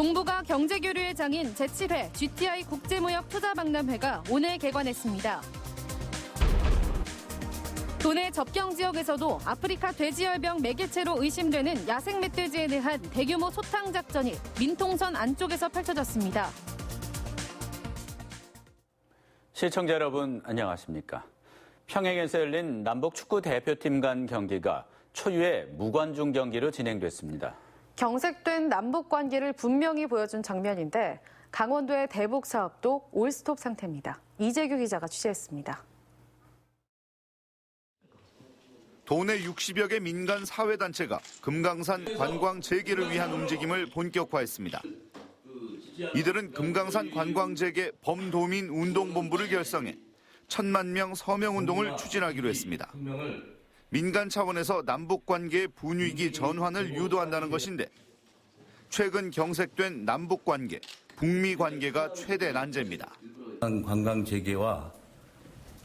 동북아 경제교류의 장인 제7회 GTI 국제무역투자박람회가 오늘 개관했습니다. 도내 접경 지역에서도 아프리카 돼지열병 매개체로 의심되는 야생 멧돼지에 대한 대규모 소탕 작전이 민통선 안쪽에서 펼쳐졌습니다. 시청자 여러분 안녕하십니까? 평양에서 열린 남북 축구 대표팀 간 경기가 초유의 무관중 경기로 진행됐습니다. 경색된 남북 관계를 분명히 보여준 장면인데 강원도의 대북 사업도 올스톱 상태입니다. 이재규 기자가 취재했습니다. 도내 60여 개 민간 사회단체가 금강산 관광 재개를 위한 움직임을 본격화했습니다. 이들은 금강산 관광 재개 범도민 운동본부를 결성해 1,000만 명 서명 운동을 추진하기로 했습니다. 민간 차원에서 남북 관계의 분위기 전환을 유도한다는 것인데 최근 경색된 남북 관계, 북미 관계가 최대 난제입니다. 관광 재개와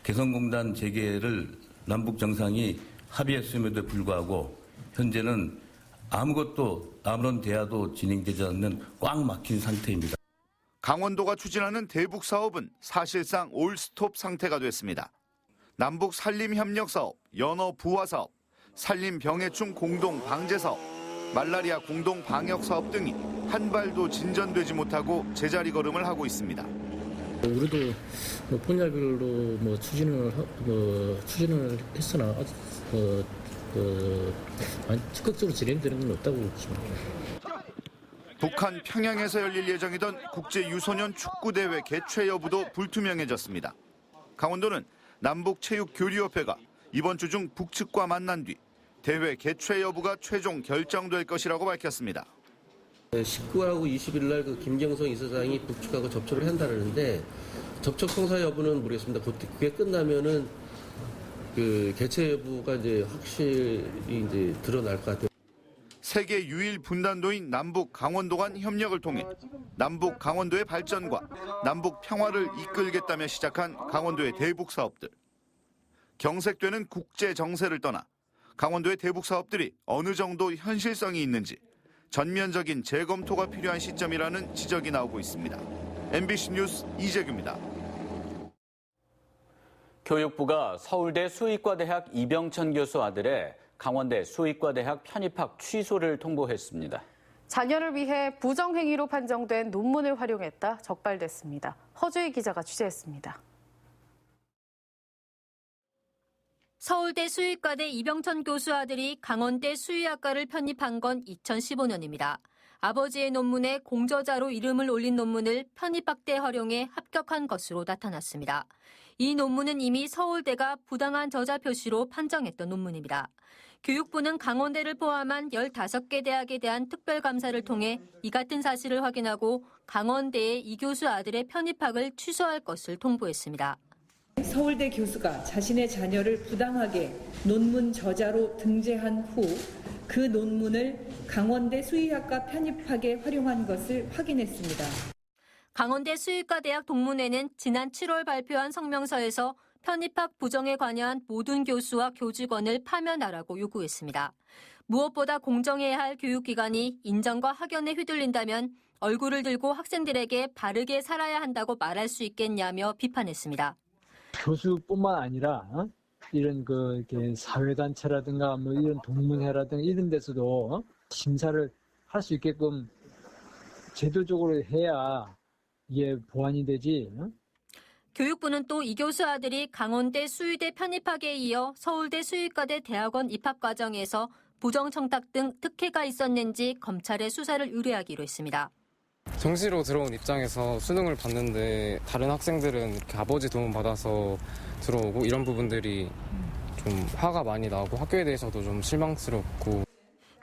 개성공단 재개를 남북 정상이 합의했음에도 불구하고 현재는 아무런 대화도 진행되지 않는 꽉 막힌 상태입니다. 강원도가 추진하는 대북 사업은 사실상 올스톱 상태가 됐습니다. 남북 산림협력 사업, 연어 부화 사업, 산림 병해충 공동 방제 사업, 말라리아 공동 방역 사업 등이 한 발도 진전되지 못하고 제자리 걸음을 하고 있습니다. 우리도 분야별로 추진을 했으나 적극적으로 진행되는 건 없다고 보십니다. 북한 평양에서 열릴 예정이던 국제유소년 축구대회 개최 여부도 불투명해졌습니다. 강원도는 남북체육교류협회가 이번 주 중 북측과 만난 뒤 대회 개최 여부가 최종 결정될 것이라고 밝혔습니다. 19하고 20일 날 김경성 이사장이 북측하고 접촉을 한다는데 접촉 성사 여부는 모르겠습니다. 그게 끝나면은 개최 여부가 이제 확실히 이제 드러날 것 같아요. 세계 유일 분단도인 남북 강원도 간 협력을 통해 남북 강원도의 발전과 남북 평화를 이끌겠다며 시작한 강원도의 대북 사업들. 경색되는 국제 정세를 떠나 강원도의 대북 사업들이 어느 정도 현실성이 있는지 전면적인 재검토가 필요한 시점이라는 지적이 나오고 있습니다. MBC 뉴스 이재규입니다. 교육부가 서울대 수의과대학 이병천 교수 아들의 강원대 수의과대학 편입학 취소를 통보했습니다. 자녀를 위해 부정행위로 판정된 논문을 활용했다 적발됐습니다. 허주희 기자가 취재했습니다. 서울대 수의과대 이병천 교수 아들이 강원대 수의학과를 편입한 건 2015년입니다. 아버지의 논문에 공저자로 이름을 올린 논문을 편입학 때 활용해 합격한 것으로 나타났습니다. 이 논문은 이미 서울대가 부당한 저자 표시로 판정했던 논문입니다. 교육부는 강원대를 포함한 15개 대학에 대한 특별감사를 통해 이 같은 사실을 확인하고 강원대의 이 교수 아들의 편입학을 취소할 것을 통보했습니다. 서울대 교수가 자신의 자녀를 부당하게 논문 저자로 등재한 후 그 논문을 강원대 수의학과 편입학에 활용한 것을 확인했습니다. 강원대 수의과대학 동문회는 지난 7월 발표한 성명서에서 편입학 부정에 관여한 모든 교수와 교직원을 파면하라고 요구했습니다. 무엇보다 공정해야 할 교육기관이 인정과 학연에 휘둘린다면 얼굴을 들고 학생들에게 바르게 살아야 한다고 말할 수 있겠냐며 비판했습니다. 교수뿐만 아니라 이런 이렇게 사회단체라든가 이런 동문회라든가 이런 데서도 심사를 할 수 있게끔 제도적으로 해야 이게 보완이 되지. 교육부는 또 이 교수 아들이 강원대 수의대 편입학에 이어 서울대 수의과대 대학원 입학 과정에서 부정청탁 등 특혜가 있었는지 검찰에 수사를 의뢰하기로 했습니다. 정시로 들어온 입장에서 수능을 봤는데 다른 학생들은 이렇게 아버지 도움 받아서 들어오고 이런 부분들이 좀 화가 많이 나고 학교에 대해서도 좀 실망스럽고.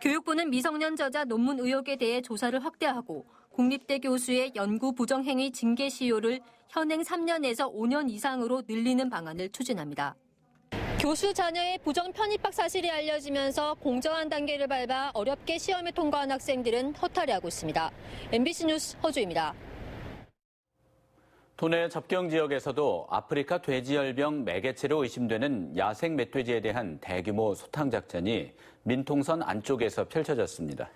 교육부는 미성년 저자 논문 의혹에 대해 조사를 확대하고 국립대 교수의 연구 부정행위 징계 시효를 현행 3년에서 5년 이상으로 늘리는 방안을 추진합니다. 교수 자녀의 부정 편입학 사실이 알려지면서 공정한 단계를 밟아 어렵게 시험에 통과한 학생들은 허탈해하고 있습니다. MBC 뉴스 허주입니다. 도내 접경 지역에서도 아프리카 돼지열병 매개체로 의심되는 야생 멧돼지에 대한 대규모 소탕 작전이 민통선 안쪽에서 펼쳐졌습니다.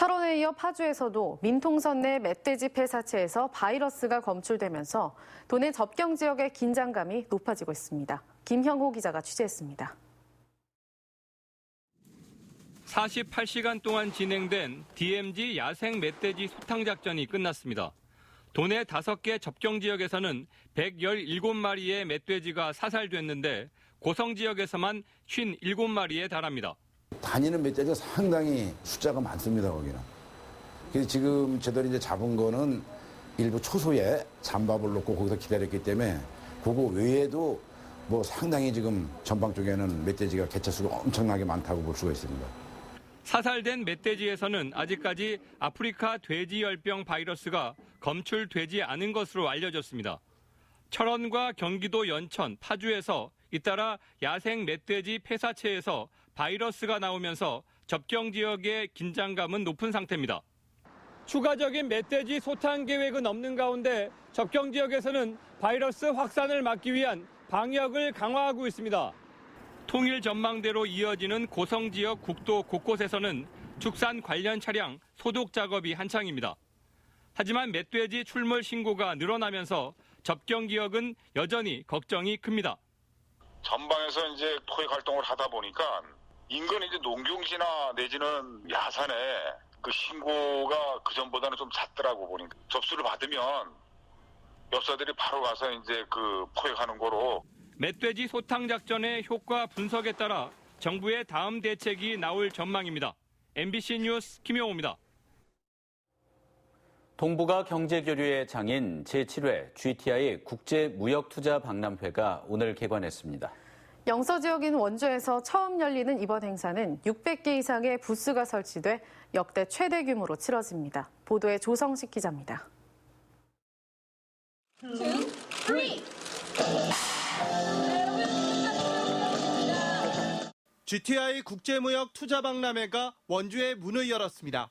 철원에 이어 파주에서도 민통선 내 멧돼지 폐사체에서 바이러스가 검출되면서 도내 접경 지역의 긴장감이 높아지고 있습니다. 김형호 기자가 취재했습니다. 48시간 동안 진행된 DMZ 야생 멧돼지 소탕 작전이 끝났습니다. 도내 5개 접경 지역에서는 117마리의 멧돼지가 사살됐는데 고성 지역에서만 57마리에 달합니다. 다니는 멧돼지가 상당히 숫자가 많습니다, 거기는. 그래서 지금 저들이 이제 잡은 거는 일부 초소에 잠밥을 놓고 거기서 기다렸기 때문에 그거 외에도 뭐 상당히 지금 전방 쪽에는 멧돼지가 개체수가 엄청나게 많다고 볼 수가 있습니다. 사살된 멧돼지에서는 아직까지 아프리카 돼지열병 바이러스가 검출되지 않은 것으로 알려졌습니다. 철원과 경기도 연천, 파주에서 잇따라 야생 멧돼지 폐사체에서 바이러스가 나오면서 접경 지역의 긴장감은 높은 상태입니다. 추가적인 멧돼지 소탕 계획은 없는 가운데 접경 지역에서는 바이러스 확산을 막기 위한 방역을 강화하고 있습니다. 통일 전망대로 이어지는 고성 지역 국도 곳곳에서는 축산 관련 차량 소독 작업이 한창입니다. 하지만 멧돼지 출몰 신고가 늘어나면서 접경 지역은 여전히 걱정이 큽니다. 전방에서 이제 토익 활동을 하다 보니까 인근 이제 농경지나 내지는 야산에 그 신고가 그 전보다는 좀 잦더라고 보니까 접수를 받으면 엽사들이 바로 가서 이제 그 포획하는 거로. 멧돼지 소탕 작전의 효과 분석에 따라 정부의 다음 대책이 나올 전망입니다. MBC 뉴스 김용호입니다. 동북아 경제교류의 장인 제7회 GTI 국제무역투자박람회가 오늘 개관했습니다. 영서 지역인 원주에서 처음 열리는 이번 행사는 600개 이상의 부스가 설치돼 역대 최대 규모로 치러집니다. 보도에 조성식 기자입니다. GTI 국제무역투자박람회가 원주에 문을 열었습니다.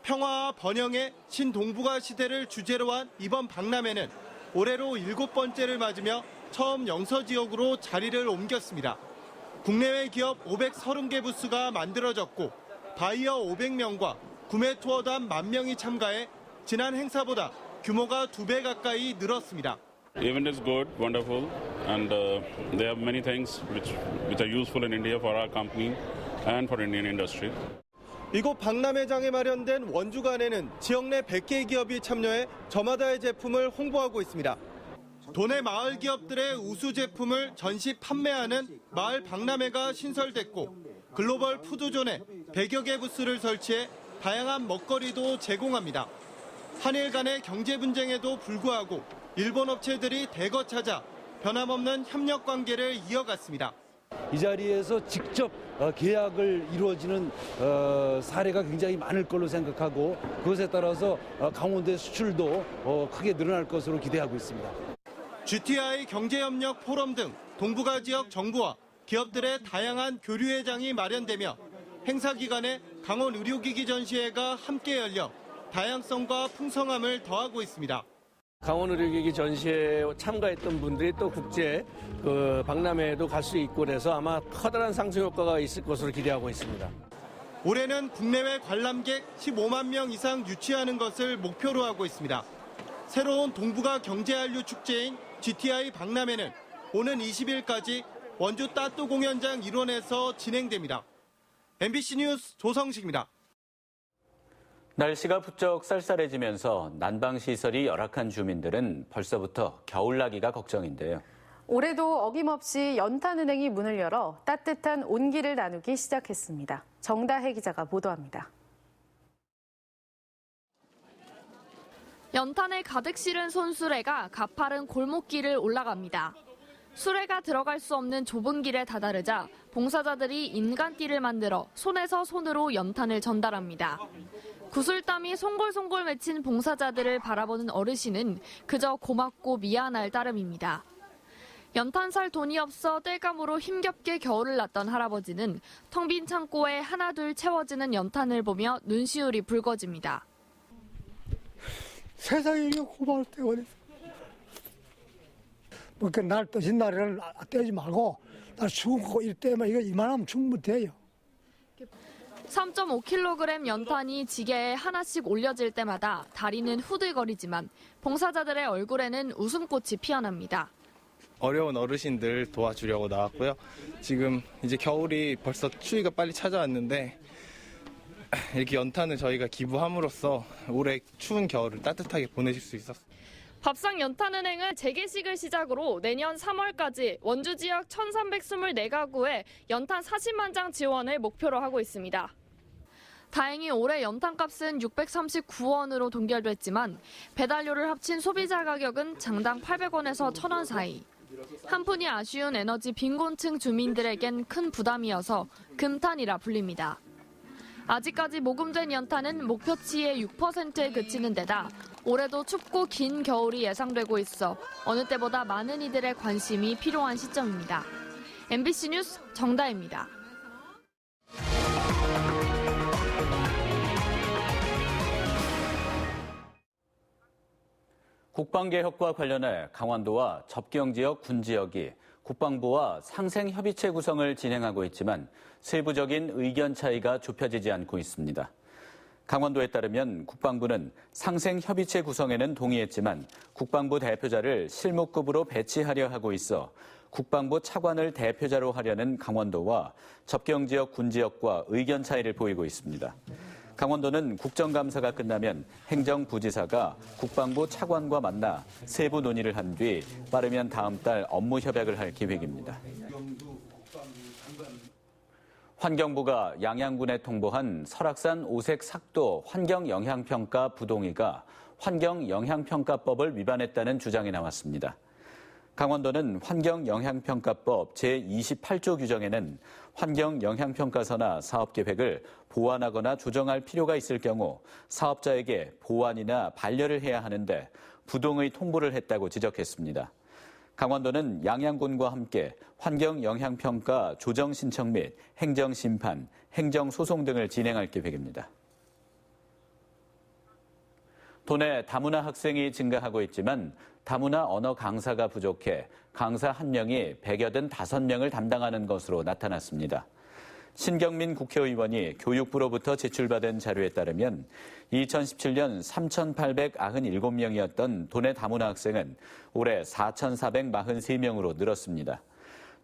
평화와 번영의 신동북아 시대를 주제로 한 이번 박람회는 올해로 7번째를 맞으며 처음 영서 지역으로 자리를 옮겼습니다. 국내외 기업 530개 부스가 만들어졌고 바이어 500명과 구매 투어단 10,000명이 참가해 지난 행사보다 규모가 2배 가까이 늘었습니다. Event is good, wonderful, and they have many things which are useful in India for our company and for Indian industry. 이곳 박람회장에 마련된 원주관에는 지역 내 100개 기업이 참여해 저마다의 제품을 홍보하고 있습니다. 도내 마을 기업들의 우수 제품을 전시 판매하는 마을 박람회가 신설됐고 글로벌 푸드존에 100여 개 부스를 설치해 다양한 먹거리도 제공합니다. 한일 간의 경제 분쟁에도 불구하고 일본 업체들이 대거 찾아 변함없는 협력 관계를 이어갔습니다. 이 자리에서 직접 계약을 이루어지는 사례가 굉장히 많을 걸로 생각하고 그것에 따라서 강원도의 수출도 크게 늘어날 것으로 기대하고 있습니다. GTI 경제협력 포럼 등 동북아 지역 정부와 기업들의 다양한 교류회장이 마련되며 행사 기간에 강원 의료기기 전시회가 함께 열려 다양성과 풍성함을 더하고 있습니다. 강원 의료기기 전시회에 참가했던 분들이 또 국제 박람회에도 갈 수 있고 그래서 아마 커다란 상승 효과가 있을 것으로 기대하고 있습니다. 올해는 국내외 관람객 15만 명 이상 유치하는 것을 목표로 하고 있습니다. 새로운 동북아 경제한류 축제인 GTI 박람회는 오는 20일까지 원주 따뚜 공연장 일원에서 진행됩니다. MBC 뉴스 조성식입니다. 날씨가 부쩍 쌀쌀해지면서 난방시설이 열악한 주민들은 벌써부터 겨울나기가 걱정인데요. 올해도 어김없이 연탄은행이 문을 열어 따뜻한 온기를 나누기 시작했습니다. 정다혜 기자가 보도합니다. 연탄을 가득 실은 손수레가 가파른 골목길을 올라갑니다. 수레가 들어갈 수 없는 좁은 길에 다다르자 봉사자들이 인간띠를 만들어 손에서 손으로 연탄을 전달합니다. 구슬땀이 송골송골 맺힌 봉사자들을 바라보는 어르신은 그저 고맙고 미안할 따름입니다. 연탄 살 돈이 없어 땔감으로 힘겹게 겨울을 났던 할아버지는 텅 빈 창고에 하나둘 채워지는 연탄을 보며 눈시울이 붉어집니다. 세상에 이게 고마울 때가 어디 있어. 뭐 날 떠진 날을 떼지 말고 날 죽고 일 때만 이거 이만하면 충분히 돼요. 3.5kg 연탄이 지게에 하나씩 올려질 때마다 다리는 후들거리지만 봉사자들의 얼굴에는 웃음꽃이 피어납니다. 어려운 어르신들 도와주려고 나왔고요. 지금 이제 겨울이 벌써 추위가 빨리 찾아왔는데 이렇게 연탄을 저희가 기부함으로써 올해 추운 겨울을 따뜻하게 보내실 수 있었습니다. 밥상 연탄은행은 재개식을 시작으로 내년 3월까지 원주 지역 1,324가구에 연탄 40만 장 지원을 목표로 하고 있습니다. 다행히 올해 연탄값은 639원으로 동결됐지만 배달료를 합친 소비자 가격은 장당 800원에서 1,000원 사이. 한푼이 아쉬운 에너지 빈곤층 주민들에겐 큰 부담이어서 금탄이라 불립니다. 아직까지 모금된 연탄은 목표치의 6%에 그치는 데다 올해도 춥고 긴 겨울이 예상되고 있어 어느 때보다 많은 이들의 관심이 필요한 시점입니다. MBC 뉴스 정다혜입니다. 국방개혁과 관련해 강원도와 접경지역 군지역이 국방부와 상생협의체 구성을 진행하고 있지만 세부적인 의견 차이가 좁혀지지 않고 있습니다. 강원도에 따르면 국방부는 상생협의체 구성에는 동의했지만 국방부 대표자를 실무급으로 배치하려 하고 있어 국방부 차관을 대표자로 하려는 강원도와 접경지역 군지역과 의견 차이를 보이고 있습니다. 강원도는 국정감사가 끝나면 행정부지사가 국방부 차관과 만나 세부 논의를 한 뒤 빠르면 다음 달 업무 협약을 할 계획입니다. 환경부가 양양군에 통보한 설악산 오색 삭도 환경영향평가 부동의가 환경영향평가법을 위반했다는 주장이 나왔습니다. 강원도는 환경영향평가법 제28조 규정에는 환경영향평가서나 사업계획을 보완하거나 조정할 필요가 있을 경우 사업자에게 보완이나 반려를 해야 하는데 부동의 통보를 했다고 지적했습니다. 강원도는 양양군과 함께 환경영향평가 조정 신청 및 행정심판, 행정소송 등을 진행할 계획입니다. 도내 다문화 학생이 증가하고 있지만 다문화 언어 강사가 부족해 강사 1명이 185명을 담당하는 것으로 나타났습니다. 신경민 국회의원이 교육부로부터 제출받은 자료에 따르면 2017년 3,897명이었던 도내 다문화 학생은 올해 4,443명으로 늘었습니다.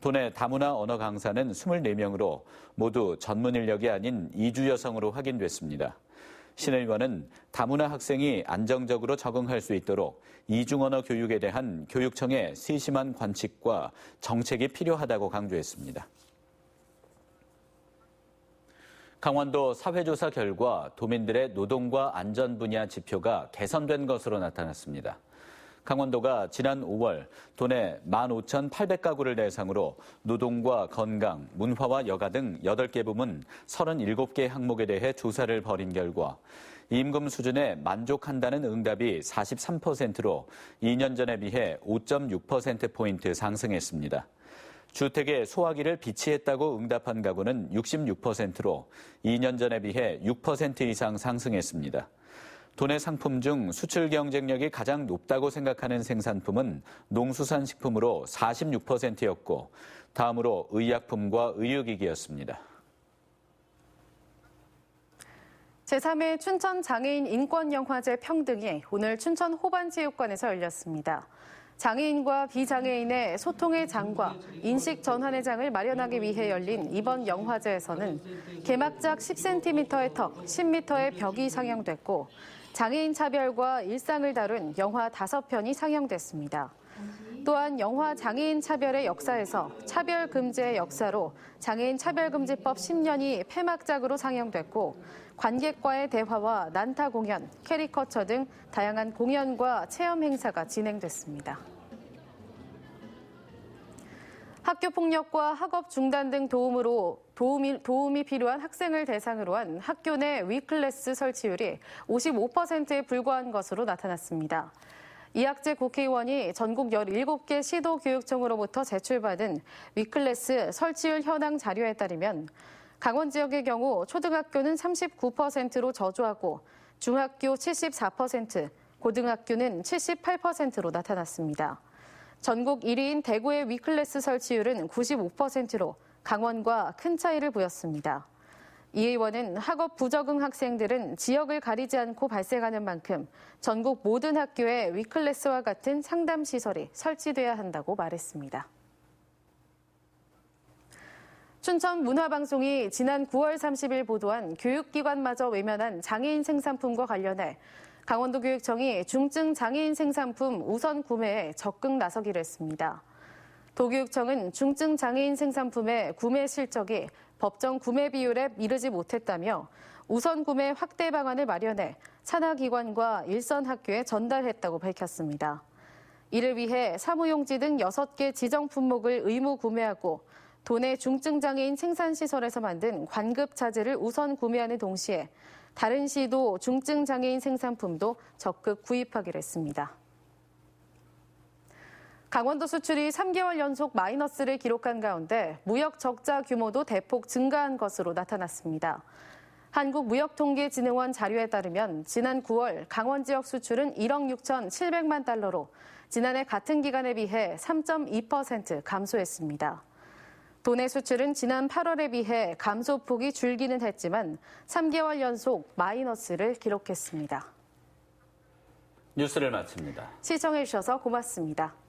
도내 다문화 언어 강사는 24명으로 모두 전문 인력이 아닌 이주 여성으로 확인됐습니다. 신 의원은 다문화 학생이 안정적으로 적응할 수 있도록 이중언어 교육에 대한 교육청의 세심한 관측과 정책이 필요하다고 강조했습니다. 강원도 사회조사 결과 도민들의 노동과 안전 분야 지표가 개선된 것으로 나타났습니다. 강원도가 지난 5월 도내 15,800가구를 대상으로 노동과 건강, 문화와 여가 등 8개 부문 37개 항목에 대해 조사를 벌인 결과 임금 수준에 만족한다는 응답이 43%로 2년 전에 비해 5.6%포인트 상승했습니다. 주택에 소화기를 비치했다고 응답한 가구는 66%로 2년 전에 비해 6% 이상 상승했습니다. 도내 상품 중 수출 경쟁력이 가장 높다고 생각하는 생산품은 농수산식품으로 46%였고 다음으로 의약품과 의료기기였습니다. 제3회 춘천장애인 인권영화제 평등이 오늘 춘천 호반체육관에서 열렸습니다. 장애인과 비장애인의 소통의 장과 인식 전환의 장을 마련하기 위해 열린 이번 영화제에서는 개막작 10cm의 턱, 10m의 벽이 상영됐고 장애인 차별과 일상을 다룬 영화 5편이 상영됐습니다. 또한 영화 장애인 차별의 역사에서 차별 금지의 역사로 장애인 차별금지법 10년이 폐막작으로 상영됐고 관객과의 대화와 난타 공연, 캐리커처 등 다양한 공연과 체험 행사가 진행됐습니다. 학교 폭력과 학업 중단 등 도움이 필요한 학생을 대상으로 한 학교 내 위클래스 설치율이 55%에 불과한 것으로 나타났습니다. 이학재 국회의원이 전국 17개 시도교육청으로부터 제출받은 위클래스 설치율 현황 자료에 따르면 강원 지역의 경우 초등학교는 39%로 저조하고 중학교 74%, 고등학교는 78%로 나타났습니다. 전국 1위인 대구의 위클래스 설치율은 95%로 강원과 큰 차이를 보였습니다. 이 의원은 학업 부적응 학생들은 지역을 가리지 않고 발생하는 만큼 전국 모든 학교에 위클래스와 같은 상담 시설이 설치돼야 한다고 말했습니다. 춘천문화방송이 지난 9월 30일 보도한 교육기관마저 외면한 장애인 생산품과 관련해 강원도교육청이 중증 장애인 생산품 우선 구매에 적극 나서기로 했습니다. 도교육청은 중증 장애인 생산품의 구매 실적이 법정 구매 비율에 이르지 못했다며 우선 구매 확대 방안을 마련해 산하기관과 일선 학교에 전달했다고 밝혔습니다. 이를 위해 사무용지 등 6개 지정 품목을 의무 구매하고 도내 중증 장애인 생산시설에서 만든 관급 차지를 우선 구매하는 동시에 다른 시도 중증 장애인 생산품도 적극 구입하기로 했습니다. 강원도 수출이 3개월 연속 마이너스를 기록한 가운데 무역 적자 규모도 대폭 증가한 것으로 나타났습니다. 한국무역통계진흥원 자료에 따르면 지난 9월 강원 지역 수출은 1억 6,700만 달러로 지난해 같은 기간에 비해 3.2% 감소했습니다. 도내 수출은 지난 8월에 비해 감소폭이 줄기는 했지만 3개월 연속 마이너스를 기록했습니다. 뉴스를 마칩니다. 시청해주셔서 고맙습니다.